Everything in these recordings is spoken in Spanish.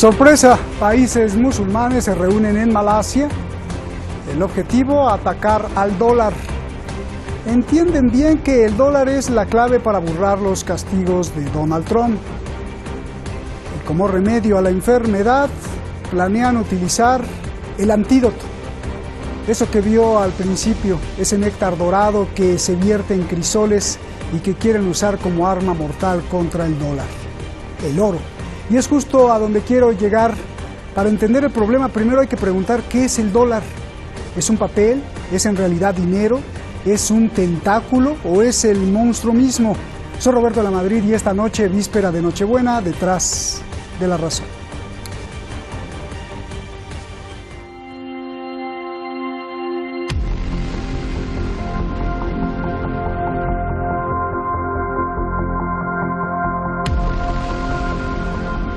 Sorpresa, países musulmanes se reúnen en Malasia. El objetivo, atacar al dólar. Entienden bien que el dólar es la clave para burlar los castigos de Donald Trump. Y como remedio a la enfermedad, planean utilizar el antídoto. Eso que vio al principio, ese néctar dorado que se vierte en crisoles y que quieren usar como arma mortal contra el dólar, el oro. Y es justo a donde quiero llegar. Para entender el problema, primero hay que preguntar ¿qué es el dólar? ¿Es un papel? ¿Es en realidad dinero? ¿Es un tentáculo o es el monstruo mismo? Soy Roberto de la Madrid y esta noche, víspera de Nochebuena, detrás de la razón.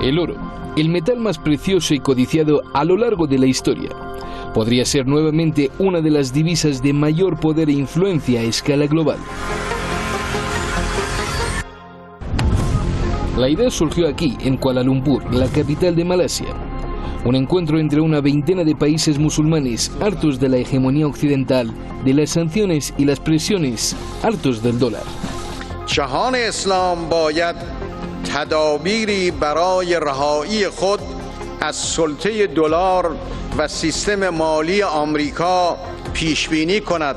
El oro, el metal más precioso y codiciado a lo largo de la historia, podría ser nuevamente una de las divisas de mayor poder e influencia a escala global. La idea surgió aquí, en Kuala Lumpur, la capital de Malasia. Un encuentro entre una veintena de países musulmanes hartos de la hegemonía occidental, de las sanciones y las presiones, hartos del dólar. جهان اسلام باید تدابیری برای رهایی خود از سلطه دلار و سیستم مالی آمریکا پیش بینی کند.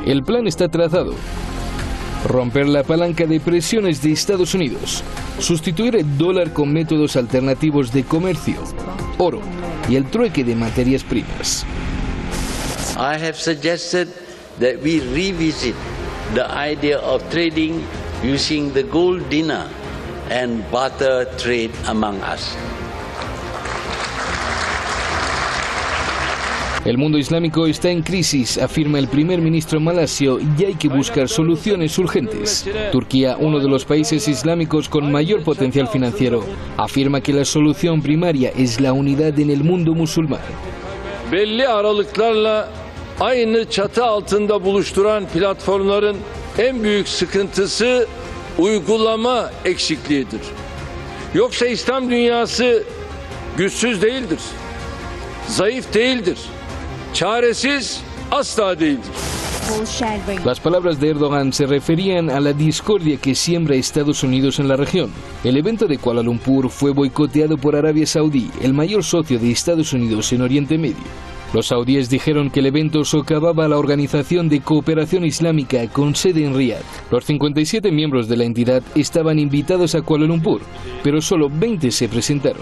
El plan está trazado. Romper la palanca de presiones de Estados Unidos, sustituir el dólar con métodos alternativos de comercio, oro y el trueque de materias primas. I have suggested that we revisit the idea of trading using the gold dinar and barter trade among us. El mundo islámico está en crisis, afirma el primer ministro malasio, y hay que buscar soluciones urgentes. Turquía, uno de los países islámicos con mayor potencial financiero, afirma que la solución primaria es la unidad en el mundo musulmán. Belli aralıklarla aynı çatı altında buluşturan platformların en büyük sıkıntısı uygulama eksikliğidir. Yoksa İslam dünyası güçsüz değildir, zayıf değildir, çaresiz asla değildir. Las palabras de Erdogan se referían a la discordia que siembra Estados Unidos en la región. El evento de Kuala Lumpur fue boicoteado por Arabia Saudí, el mayor socio de Estados Unidos en Oriente Medio. Los saudíes dijeron que el evento socavaba la Organización de Cooperación Islámica con sede en Riad. Los 57 miembros de la entidad estaban invitados a Kuala Lumpur, pero solo 20 se presentaron.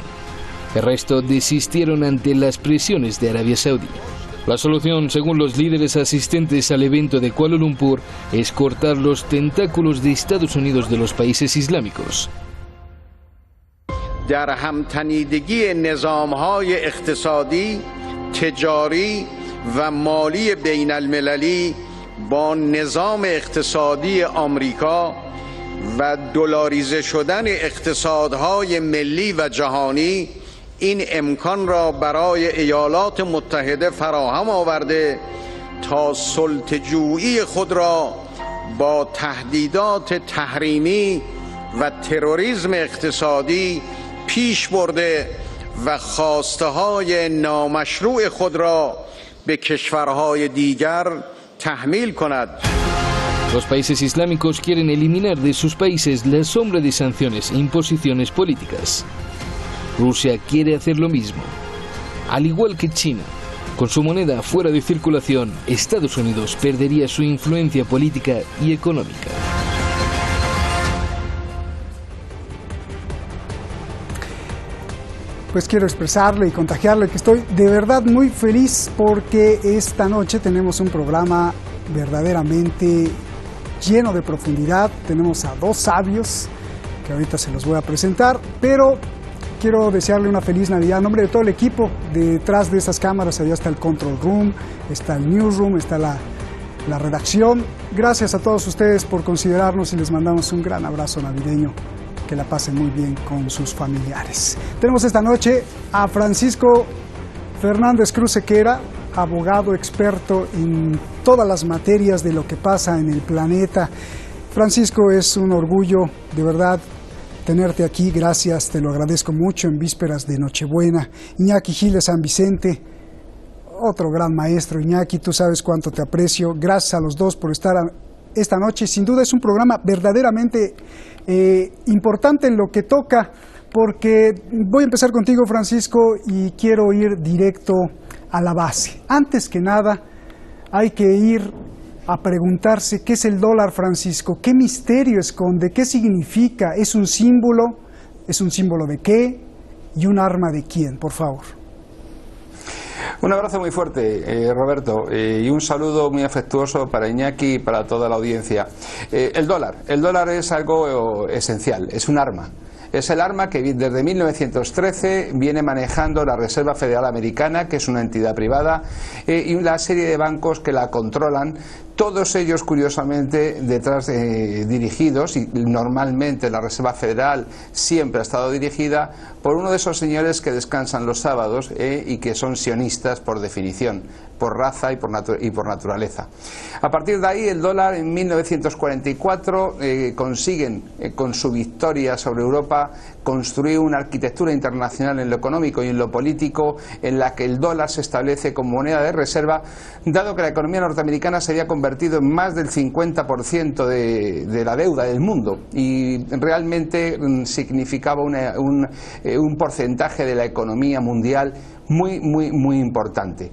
El resto desistieron ante las presiones de Arabia Saudí. La solución, según los líderes asistentes al evento de Kuala Lumpur, es cortar los tentáculos de Estados Unidos de los países islámicos. در هم‌تنیدگی نظام‌های اقتصادی، تجاری و مالی بین المللی با نظام اقتصادی آمریکا و دلاریزه شدن اقتصادهای ملی و جهانی این امکان را برای ایالات متحده فراهم آورده تا سلطه‌جویی خود را با تهدیدات تحریمی و تروریسم اقتصادی پیش برده و خواسته های نامشروع خود را به کشورهای دیگر تحمیل کند. Los países islámicos quieren eliminar de sus países la sombra de sanciones e imposiciones políticas. Rusia quiere hacer lo mismo. Al igual que China, con su moneda fuera de circulación, Estados Unidos perdería su influencia política y económica. Pues quiero expresarle y contagiarle que estoy de verdad muy feliz porque esta noche tenemos un programa verdaderamente lleno de profundidad. Tenemos a dos sabios que ahorita se los voy a presentar, pero quiero desearle una feliz Navidad en nombre de todo el equipo. Detrás de esas cámaras, allá está el control room, está el newsroom, está la redacción. Gracias a todos ustedes por considerarnos y les mandamos un gran abrazo navideño. Que la pasen muy bien con sus familiares. Tenemos esta noche a Francisco Fernández Cruz Sequera, abogado experto en todas las materias de lo que pasa en el planeta. Francisco, es un orgullo, de verdad, tenerte aquí, gracias, te lo agradezco mucho en vísperas de Nochebuena. Iñaki Giles San Vicente, otro gran maestro. Iñaki, tú sabes cuánto te aprecio. Gracias a los dos por estar esta noche. Sin duda es un programa verdaderamente importante en lo que toca, porque voy a empezar contigo, Francisco, y quiero ir directo a la base. Antes que nada, hay que ir a preguntarse qué es el dólar, Francisco, qué misterio esconde, qué significa, es un símbolo de qué y un arma de quién, por favor. Un abrazo muy fuerte, Roberto, y un saludo muy afectuoso para Iñaki y para toda la audiencia. El dólar es algo esencial, es un arma. Es el arma que desde 1913 viene manejando la Reserva Federal Americana, que es una entidad privada, y una serie de bancos que la controlan, todos ellos curiosamente dirigidos, y normalmente la Reserva Federal siempre ha estado dirigida por uno de esos señores que descansan los sábados y que son sionistas por definición, por raza y por naturaleza. A partir de ahí, el dólar en 1944 consiguen, con su victoria sobre Europa, construir una arquitectura internacional en lo económico y en lo político en la que el dólar se establece como moneda de reserva, dado que la economía norteamericana se había convertido en más del 50% de la deuda del mundo y realmente significaba un porcentaje de la economía mundial muy importante.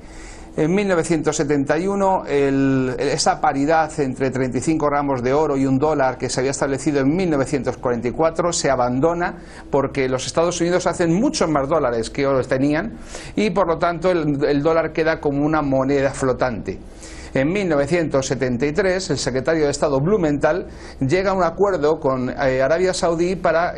En 1971, esa paridad entre 35 gramos de oro y un dólar que se había establecido en 1944 se abandona porque los Estados Unidos hacen muchos más dólares que oro tenían y por lo tanto el dólar queda como una moneda flotante. En 1973, el secretario de Estado Blumenthal llega a un acuerdo con Arabia Saudí para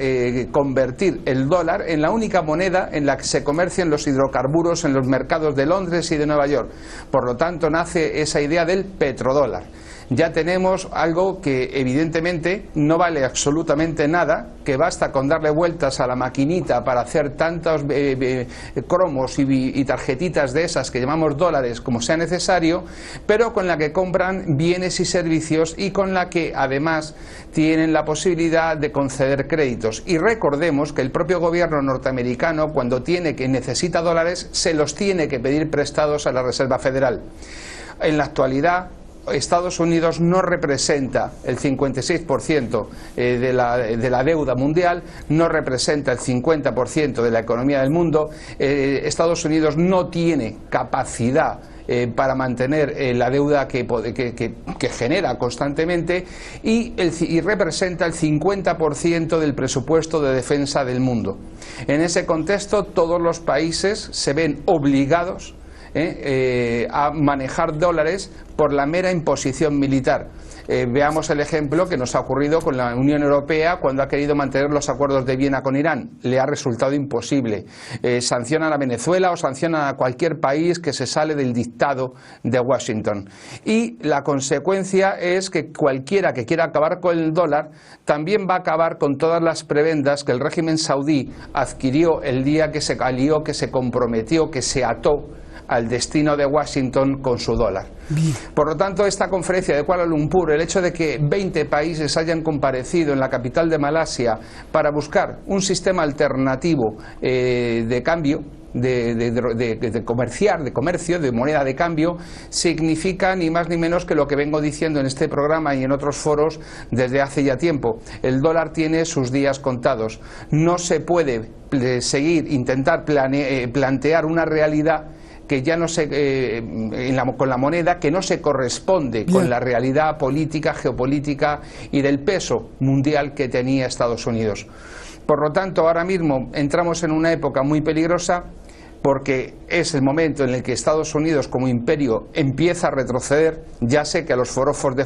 convertir el dólar en la única moneda en la que se comercian los hidrocarburos en los mercados de Londres y de Nueva York. Por lo tanto, nace esa idea del petrodólar. Ya tenemos algo que evidentemente no vale absolutamente nada, que basta con darle vueltas a la maquinita para hacer tantos cromos y tarjetitas de esas que llamamos dólares como sea necesario, pero con la que compran bienes y servicios y con la que además tienen la posibilidad de conceder créditos. Y recordemos que el propio gobierno norteamericano, cuando necesita dólares, se los tiene que pedir prestados a la Reserva Federal. En la actualidad, Estados Unidos no representa el 56% de la deuda mundial, no representa el 50% de la economía del mundo. Estados Unidos no tiene capacidad para mantener la deuda que genera constantemente y representa el 50% del presupuesto de defensa del mundo. En ese contexto, todos los países se ven obligados a manejar dólares por la mera imposición militar. Veamos el ejemplo que nos ha ocurrido con la Unión Europea cuando ha querido mantener los acuerdos de Viena con Irán. Le ha resultado imposible. Sancionan a Venezuela o sancionan a cualquier país que se sale del dictado de Washington. Y la consecuencia es que cualquiera que quiera acabar con el dólar también va a acabar con todas las prebendas que el régimen saudí adquirió el día que se alió, que se comprometió, que se ató al destino de Washington con su dólar. Bien. Por lo tanto, esta conferencia de Kuala Lumpur, el hecho de que 20 países hayan comparecido en la capital de Malasia para buscar un sistema alternativo de cambio, de comercio, de moneda de cambio, significa ni más ni menos que lo que vengo diciendo en este programa y en otros foros desde hace ya tiempo. El dólar tiene sus días contados. No se puede intentar plantear una realidad que ya no con la moneda que no se corresponde con la realidad política, geopolítica y del peso mundial que tenía Estados Unidos. Por lo tanto, ahora mismo entramos en una época muy peligrosa porque es el momento en el que Estados Unidos como imperio empieza a retroceder. Ya sé que a los forofos de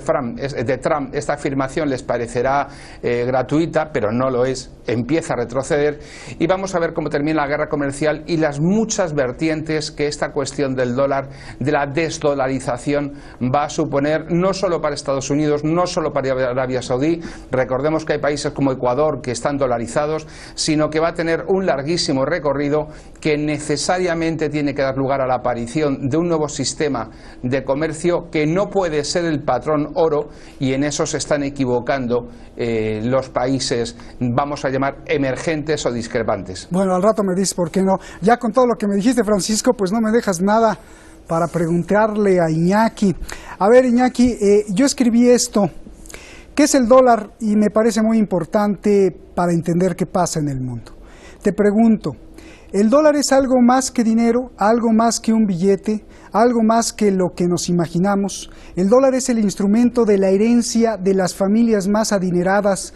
Trump esta afirmación les parecerá gratuita, pero no lo es, empieza a retroceder y vamos a ver cómo termina la guerra comercial y las muchas vertientes que esta cuestión del dólar, de la desdolarización, va a suponer no solo para Estados Unidos, no solo para Arabia Saudí. Recordemos que hay países como Ecuador que están dolarizados, sino que va a tener un larguísimo recorrido que necesariamente tiene que dar lugar a la aparición de un nuevo sistema de comercio que no puede ser el patrón oro, y en eso se están equivocando los países, vamos a llamar llamar emergentes o discrepantes. Bueno, al rato me dices por qué no. Ya con todo lo que me dijiste, Francisco, pues no me dejas nada para preguntarle a Iñaki. A ver, Iñaki, yo escribí esto. ¿Qué es el dólar? Y me parece muy importante para entender qué pasa en el mundo. Te pregunto, ¿el dólar es algo más que dinero, algo más que un billete, algo más que lo que nos imaginamos? El dólar es el instrumento de la herencia de las familias más adineradas,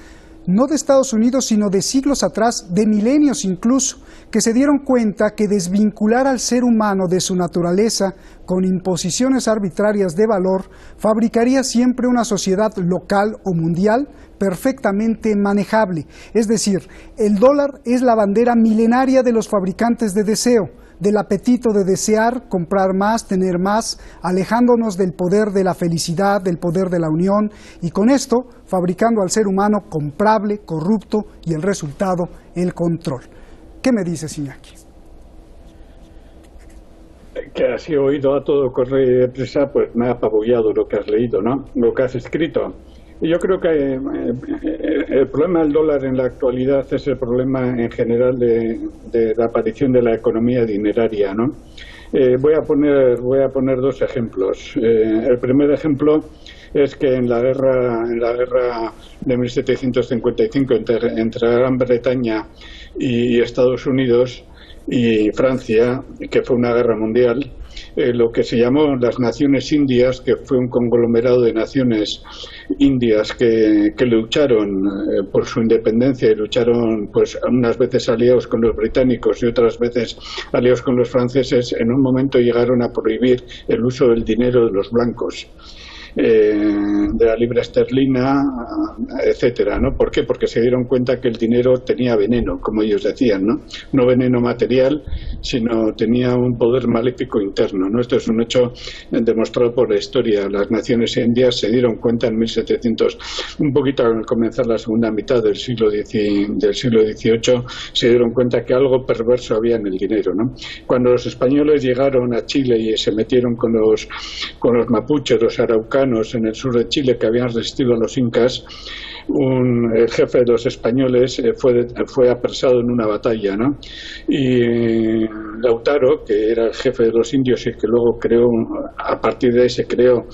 no de Estados Unidos, sino de siglos atrás, de milenios incluso, que se dieron cuenta que desvincular al ser humano de su naturaleza con imposiciones arbitrarias de valor fabricaría siempre una sociedad local o mundial perfectamente manejable. Es decir, el dólar es la bandera milenaria de los fabricantes de deseo, del apetito de desear, comprar más, tener más, alejándonos del poder de la felicidad, del poder de la unión, y con esto fabricando al ser humano comprable, corrupto, y el resultado, el control. ¿Qué me dices, Iñaki? Que así oído a todo correr y deprisa, pues me ha apabullado lo que has leído, ¿no? Lo que has escrito. Y yo creo que el problema del dólar en la actualidad es el problema en general de la aparición de la economía dineraria, ¿no? Voy a poner dos ejemplos. El primer ejemplo es que en la guerra de 1755 entre Gran Bretaña y Estados Unidos y Francia, que fue una guerra mundial, lo que se llamó las Naciones Indias, que fue un conglomerado de naciones indias que lucharon por su independencia y lucharon, pues, unas veces aliados con los británicos y otras veces aliados con los franceses. En un momento llegaron a prohibir el uso del dinero de los blancos, de la libra esterlina, etcétera, ¿no? ¿Por qué? Porque se dieron cuenta que el dinero tenía veneno, como ellos decían, ¿no? No veneno material, sino tenía un poder maléfico interno, ¿no? Esto es un hecho demostrado por la historia. Las naciones indias se dieron cuenta en 1700, un poquito al comenzar la segunda mitad del siglo XVIII, se dieron cuenta que algo perverso había en el dinero, ¿no? Cuando los españoles llegaron a Chile y se metieron con los mapuches, los araucanos, en el sur de Chile, que habían resistido a los incas, el jefe de los españoles fue apresado en una batalla, ¿no? Y Lautaro, que era el jefe de los indios y que luego a partir de ahí se creó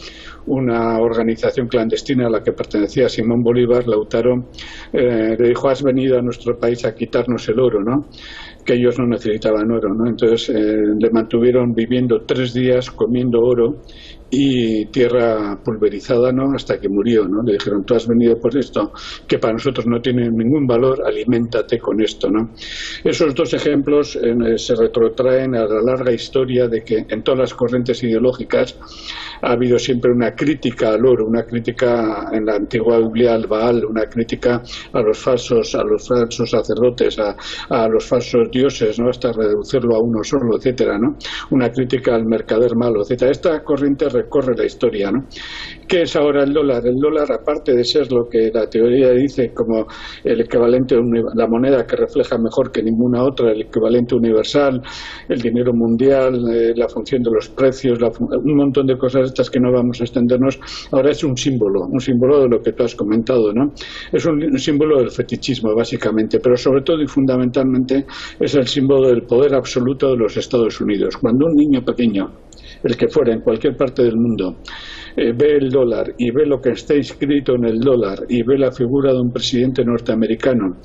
una organización clandestina a la que pertenecía Simón Bolívar, Lautaro le dijo: has venido a nuestro país a quitarnos el oro, ¿no? Que ellos no necesitaban oro, ¿no? Entonces le mantuvieron viviendo 3 días comiendo oro y tierra pulverizada, ¿no? Hasta que murió, ¿no? Le dijeron: tú has venido por esto, que para nosotros no tiene ningún valor, aliméntate con esto, ¿no? Esos dos ejemplos se retrotraen a la larga historia de que en todas las corrientes ideológicas ha habido siempre una crítica al oro, una crítica en la antigua Biblia al Baal, una crítica a los falsos sacerdotes, a los falsos dioses, ¿no? Hasta reducirlo a uno solo, etcétera, ¿no? Una crítica al mercader malo, etcétera. Esta corriente recorre la historia, ¿no? ¿Qué es ahora el dólar? El dólar, aparte de ser lo que la teoría dice como el equivalente, la moneda que refleja mejor que ninguna otra, el equivalente universal, el dinero mundial, la función de los precios, un montón de cosas estas que no vamos a extendernos, ahora es un símbolo de lo que tú has comentado, ¿no? Es un símbolo del fetichismo, básicamente, pero sobre todo y fundamentalmente es el símbolo del poder absoluto de los Estados Unidos. Cuando un niño pequeño, el que fuera, en cualquier parte del mundo, ve el dólar y ve lo que está inscrito en el dólar y ve la figura de un presidente norteamericano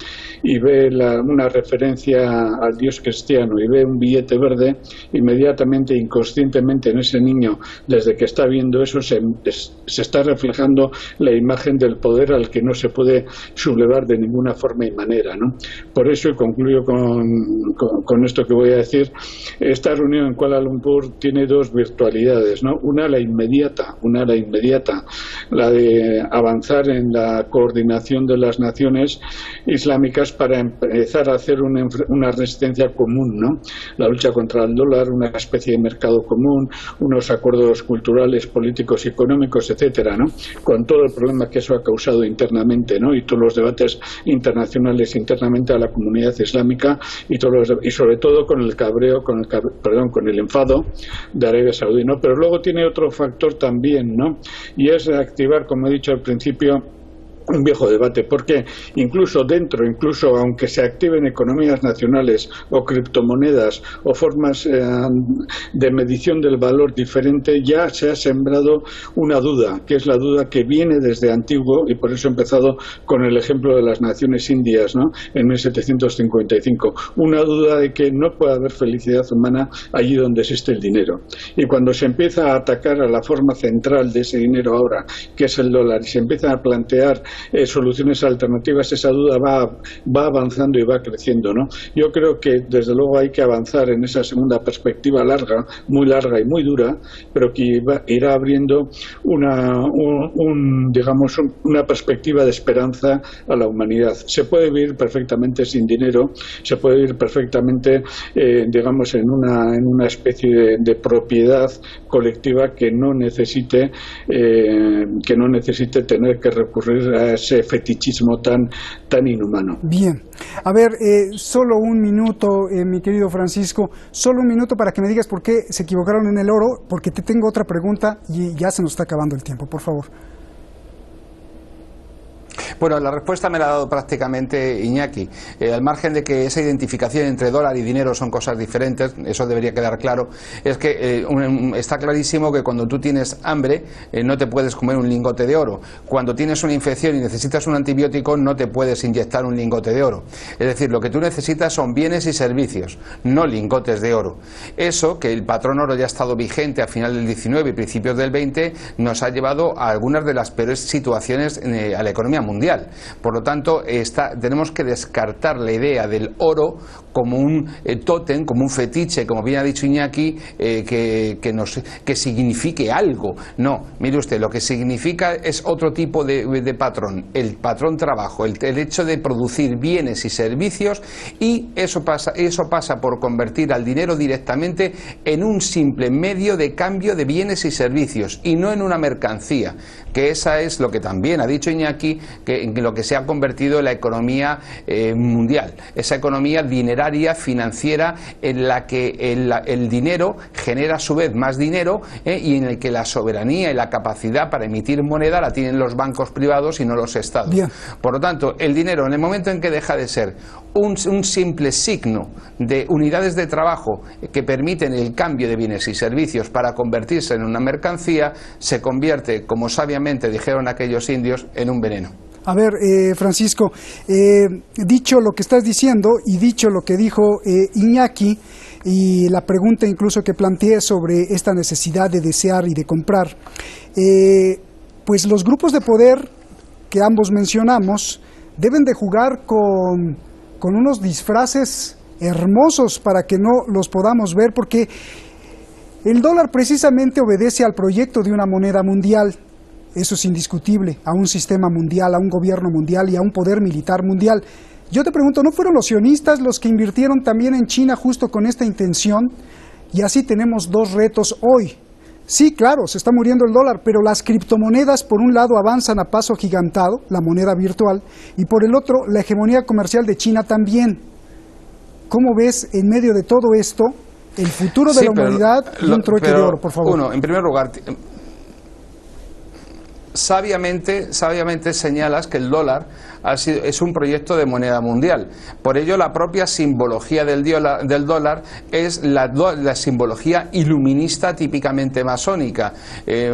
y ve una referencia al dios cristiano y ve un billete verde, inmediatamente, inconscientemente en ese niño, desde que está viendo eso, se está reflejando la imagen del poder al que no se puede sublevar de ninguna forma y manera, ¿no? Por eso, y concluyo con esto que voy a decir, esta reunión en Kuala Lumpur tiene dos virtualidades, ¿no? Una la inmediata, la de avanzar en la coordinación de las naciones islámicas para empezar a hacer una resistencia común, ¿no? La lucha contra el dólar, una especie de mercado común, unos acuerdos culturales, políticos y económicos, etcétera, ¿no? Con todo el problema que eso ha causado internamente, ¿no? Y todos los debates internacionales internamente a la comunidad islámica y sobre todo con el cabreo, con el enfado de Arabia Saudí, ¿no? Pero luego tiene otro factor también, ¿no? Y es activar, como he dicho al principio, un viejo debate, porque incluso aunque se activen economías nacionales o criptomonedas o formas de medición del valor diferente, ya se ha sembrado una duda, que es la duda que viene desde antiguo, y por eso he empezado con el ejemplo de las naciones indias, ¿no?, en 1755. Una duda de que no puede haber felicidad humana allí donde existe el dinero. Y cuando se empieza a atacar a la forma central de ese dinero ahora, que es el dólar, y se empiezan a plantear soluciones alternativas, esa duda va avanzando y va creciendo, ¿no? Yo creo que desde luego hay que avanzar en esa segunda perspectiva larga, muy larga y muy dura, pero que irá abriendo digamos, una perspectiva de esperanza a la humanidad. Se puede vivir perfectamente sin dinero, se puede vivir perfectamente, digamos, en una especie de propiedad colectiva que no necesite tener que recurrir a ese fetichismo tan inhumano. Bien. A ver, solo un minuto, mi querido Francisco, solo un minuto para que me digas por qué se equivocaron en el oro, porque te tengo otra pregunta y ya se nos está acabando el tiempo, por favor. Bueno, la respuesta me la ha dado prácticamente Iñaki. Al margen de que esa identificación entre dólar y dinero son cosas diferentes, eso debería quedar claro, es que está clarísimo que cuando tú tienes hambre no te puedes comer un lingote de oro. Cuando tienes una infección y necesitas un antibiótico no te puedes inyectar un lingote de oro. Es decir, lo que tú necesitas son bienes y servicios, no lingotes de oro. Eso, que el patrón oro ya ha estado vigente a final del 19 y principios del 20, nos ha llevado a algunas de las peores situaciones a la economía mundial. Por lo tanto, tenemos que descartar la idea del oro como un tótem, como un fetiche, como bien ha dicho Iñaki, que signifique algo. No, mire usted, lo que significa es otro tipo de patrón, el patrón trabajo, el hecho de producir bienes y servicios, y eso pasa por convertir al dinero directamente en un simple medio de cambio de bienes y servicios y no en una mercancía, que esa es lo que también ha dicho Iñaki, en lo que se ha convertido en la economía mundial, esa economía dineraria, financiera, en la que el dinero genera a su vez más dinero, y en el que la soberanía y la capacidad para emitir moneda la tienen los bancos privados y no los estados. Bien. Por lo tanto, el dinero, en el momento en que deja de ser un simple signo de unidades de trabajo que permiten el cambio de bienes y servicios para convertirse en una mercancía, se convierte, como sabiamente dijeron aquellos indios, en un veneno. A ver, Francisco, dicho lo que estás diciendo y dicho lo que dijo Iñaki, y la pregunta incluso que planteé sobre esta necesidad de desear y de comprar, pues los grupos de poder que ambos mencionamos deben de jugar con unos disfraces hermosos para que no los podamos ver, porque el dólar precisamente obedece al proyecto de una moneda mundial. Eso es indiscutible, a un sistema mundial, a un gobierno mundial y a un poder militar mundial. Yo te pregunto, ¿no fueron los sionistas los que invirtieron también en China justo con esta intención? Y así tenemos dos retos hoy. Sí, claro, se está muriendo el dólar, pero las criptomonedas por un lado avanzan a paso agigantado, la moneda virtual, y por el otro la hegemonía comercial de China también. ¿Cómo ves en medio de todo esto el futuro de la humanidad y un trueque de oro, por favor? Uno, en primer lugar, sabiamente señalas que el dólar es un proyecto de moneda mundial. Por ello, la propia simbología del dólar es la simbología iluminista típicamente masónica,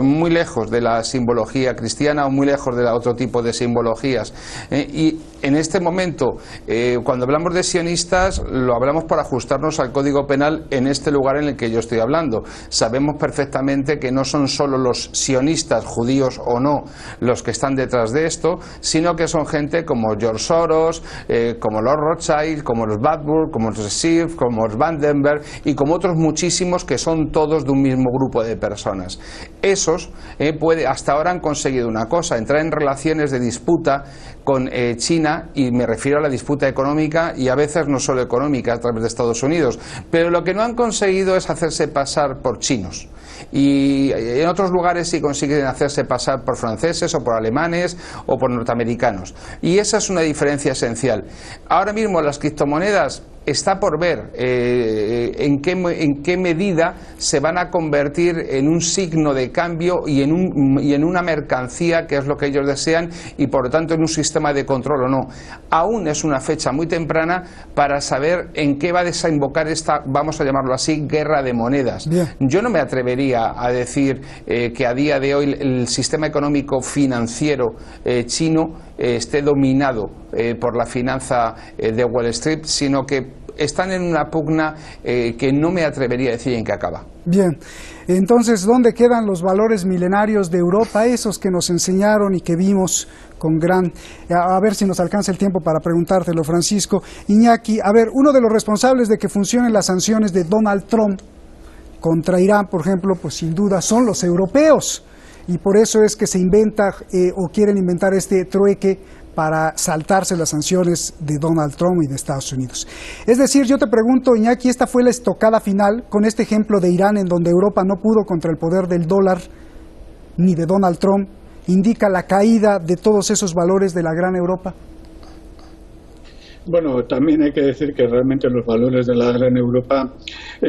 muy lejos de la simbología cristiana o muy lejos de otro tipo de simbologías. Y en este momento, cuando hablamos de sionistas, lo hablamos por ajustarnos al Código Penal en este lugar en el que yo estoy hablando. Sabemos perfectamente que no son solo los sionistas, judíos o no, los que están detrás de esto, sino que son gente como George Soros, como los Rothschild, como los Warburg, como los Schiff, como los Vandenberg y como otros muchísimos que son todos de un mismo grupo de personas. Esos hasta ahora han conseguido una cosa, entrar en relaciones de disputa con China, y me refiero a la disputa económica y a veces no solo económica a través de Estados Unidos, pero lo que no han conseguido es hacerse pasar por chinos. Y en otros lugares sí consiguen hacerse pasar por franceses o por alemanes o por norteamericanos, y esa es una diferencia esencial. Ahora mismo las criptomonedas está por ver en qué medida se van a convertir en un signo de cambio y en una mercancía, que es lo que ellos desean, y por lo tanto en un sistema de control o no. Aún es una fecha muy temprana para saber en qué va a desembocar esta, vamos a llamarlo así, guerra de monedas. Bien. Yo no me atrevería a decir que a día de hoy el sistema económico financiero chino esté dominado por la finanza de Wall Street, sino que están en una pugna que no me atrevería a decir en qué acaba. Bien, entonces, ¿dónde quedan los valores milenarios de Europa, esos que nos enseñaron y que vimos con gran... A ver si nos alcanza el tiempo para preguntártelo, Francisco. Iñaki, a ver, uno de los responsables de que funcionen las sanciones de Donald Trump contra Irán, por ejemplo, pues sin duda son los europeos, y por eso es que se inventa o quieren inventar este trueque para saltarse las sanciones de Donald Trump y de Estados Unidos. Es decir, yo te pregunto, Iñaki, esta fue la estocada final con este ejemplo de Irán, en donde Europa no pudo contra el poder del dólar ni de Donald Trump, indica la caída de todos esos valores de la gran Europa. Bueno, también hay que decir que realmente los valores de la gran Europa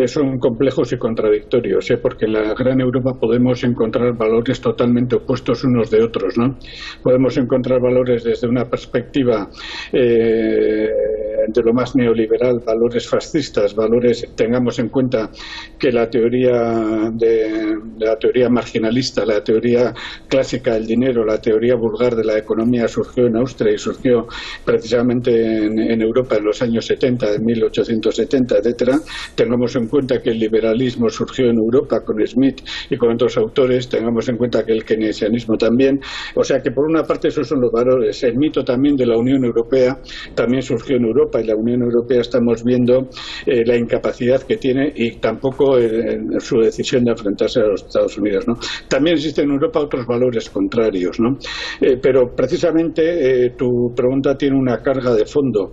son complejos y contradictorios, porque en la gran Europa podemos encontrar valores totalmente opuestos unos de otros, ¿no? Podemos encontrar valores desde una perspectiva de lo más neoliberal, valores fascistas, valores, tengamos en cuenta que la teoría marginalista, la teoría clásica del dinero, la teoría vulgar de la economía surgió en Austria y surgió precisamente en Europa en los años 70, en 1870, etcétera. Tengamos en cuenta que el liberalismo surgió en Europa con Smith y con otros autores, tengamos en cuenta que el keynesianismo también. O sea que por una parte esos son los valores. El mito también de la Unión Europea también surgió en Europa, y la Unión Europea estamos viendo la incapacidad que tiene y tampoco su decisión de enfrentarse a los Estados Unidos, ¿no? También existen en Europa otros valores contrarios, ¿no? Pero precisamente tu pregunta tiene una carga de fondo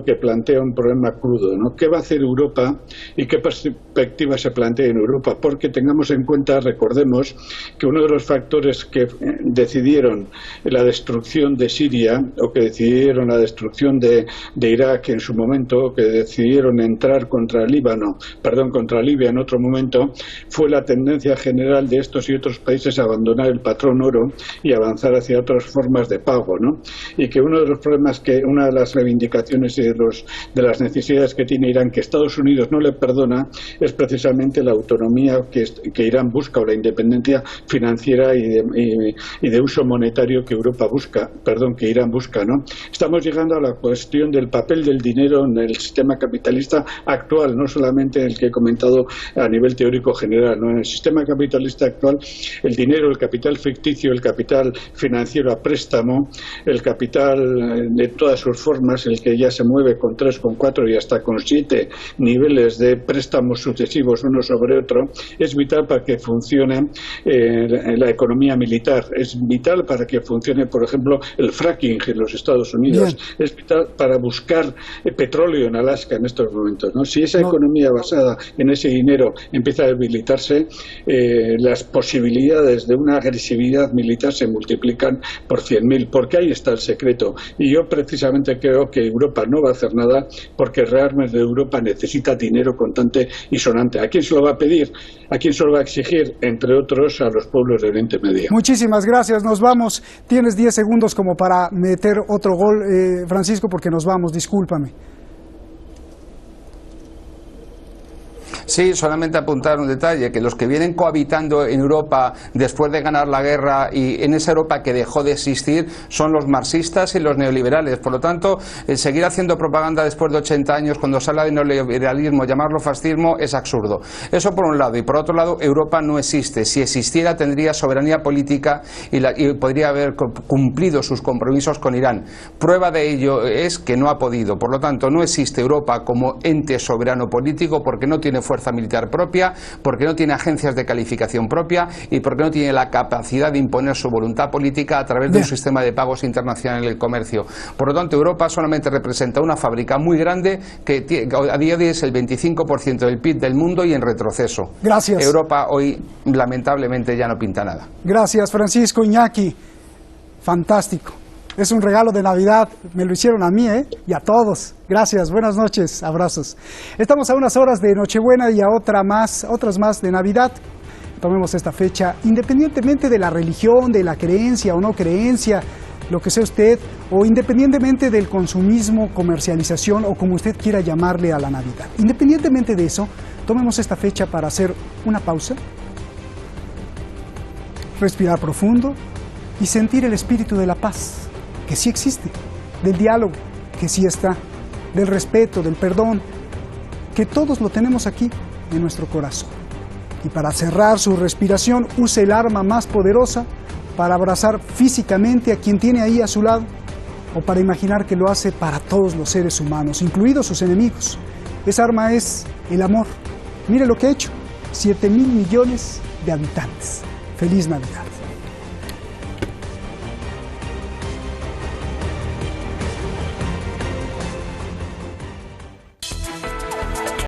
que plantea un problema crudo, ¿no? ¿Qué va a hacer Europa y qué perspectiva se plantea en Europa? Porque tengamos en cuenta, recordemos, que uno de los factores que decidieron la destrucción de Siria, o que decidieron la destrucción de Irak en su momento, o que decidieron entrar contra Libia en otro momento, fue la tendencia general de estos y otros países a abandonar el patrón oro y avanzar hacia otras formas de pago, ¿no? Y que uno de los problemas, una de las reivindicaciones y de las necesidades que tiene Irán, que Estados Unidos no le perdona, es precisamente la autonomía que Irán busca, o la independencia financiera y de uso monetario que Irán busca, ¿no? Estamos llegando a la cuestión del papel del dinero en el sistema capitalista actual, no solamente el que he comentado a nivel teórico general, ¿no? En el sistema capitalista actual, el dinero, el capital ficticio, el capital financiero a préstamo, el capital de todas sus formas, el que ya se mueve con 3, con 4 y hasta con 7 niveles de préstamos sucesivos uno sobre otro, es vital para que funcione la economía militar, es vital para que funcione, por ejemplo, el fracking en los Estados Unidos. Bien. Es vital para buscar petróleo en Alaska en estos momentos, ¿no? Si esa economía basada en ese dinero empieza a debilitarse, las posibilidades de una agresividad militar se multiplican por 100.000, porque ahí está el secreto. Y yo precisamente creo que Europa no va a hacer nada, porque realmente Europa necesita dinero contante y sonante. ¿A quién se lo va a pedir? ¿A quién se lo va a exigir? Entre otros, a los pueblos del Oriente Medio. Muchísimas gracias, nos vamos. Tienes 10 segundos como para meter otro gol, Francisco, porque nos vamos, discúlpame. Sí, solamente apuntar un detalle, que los que vienen cohabitando en Europa después de ganar la guerra y en esa Europa que dejó de existir son los marxistas y los neoliberales. Por lo tanto, el seguir haciendo propaganda después de 80 años cuando se habla de neoliberalismo, llamarlo fascismo, es absurdo. Eso por un lado. Y por otro lado, Europa no existe. Si existiera, tendría soberanía política y podría haber cumplido sus compromisos con Irán. Prueba de ello es que no ha podido. Por lo tanto, no existe Europa como ente soberano político, porque no tiene fuerza militar propia, porque no tiene agencias de calificación propia y porque no tiene la capacidad de imponer su voluntad política a través de un sistema de pagos internacional en el comercio. Por lo tanto, Europa solamente representa una fábrica muy grande que a día de hoy es el 25% del PIB del mundo y en retroceso. Gracias. Europa hoy lamentablemente ya no pinta nada. Gracias, Francisco. Iñaki, fantástico. Es un regalo de Navidad, me lo hicieron a mí, y a todos. Gracias, buenas noches, abrazos. Estamos a unas horas de Nochebuena y a otras más de Navidad. Tomemos esta fecha, independientemente de la religión, de la creencia o no creencia, lo que sea usted, o independientemente del consumismo, comercialización o como usted quiera llamarle a la Navidad. Independientemente de eso, tomemos esta fecha para hacer una pausa, respirar profundo y sentir el espíritu de la paz, que sí existe, del diálogo, que sí está, del respeto, del perdón, que todos lo tenemos aquí en nuestro corazón. Y para cerrar su respiración, use el arma más poderosa para abrazar físicamente a quien tiene ahí a su lado, o para imaginar que lo hace para todos los seres humanos, incluidos sus enemigos. Esa arma es el amor. Mire lo que ha hecho, 7,000 millones de habitantes. ¡Feliz Navidad!